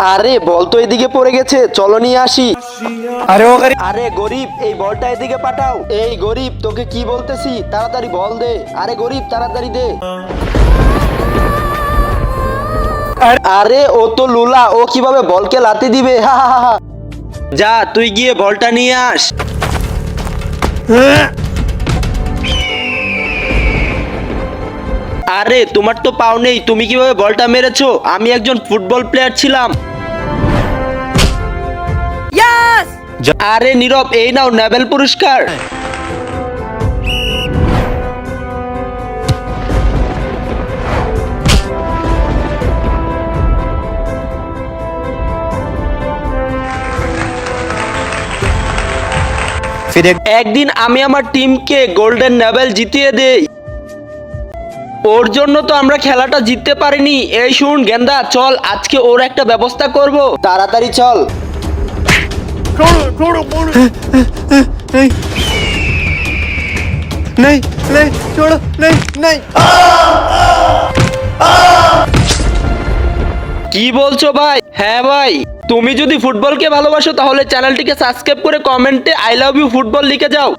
আরে বল তো এদিকে পড়ে গেছে, চলো নিয়ে আসি। अरे वो गरीब আরে গরিব, এই বলটা এদিকে পাঠাও। এই গরিব, তোকে কি বলতেছি, তাড়াতাড়ি বল দে। আরে গরিব, তাড়াতাড়ি দে। আরে ও তো লুলা, ও কিভাবে বলকে লাথি দিবে? হা হা হা হা। যা তুই গিয়ে বলটা নিয়ে আস। আরে তোমার তো পাও নেই, তুমি কিভাবে বলটা মেরেছো? আমি একজন ফুটবল প্লেয়ার ছিলাম। আরে নীরব, এই নাও নোবেল পুরস্কার। फिर एक একদিন আমি আমার টিমকে গোল্ডেন নোবেল জিতিয়ে দেই। ওর জন্য তো আমরা খেলাটা জিততে পারিনি। এই শুন গেন্দা, চল আজকে ওর একটা ব্যবস্থা করব। তাড়াতাড়ি চল। नहीं नहीं छोड़ो नहीं नहीं কি বলছো ভাই? হ্যাঁ ভাই, তুমি যদি ফুটবলকে ভালোবাসো তাহলে চ্যানেলটিকে সাবস্ক্রাইব করে কমেন্টে আই লাভ ইউ ফুটবল লিখে যাও।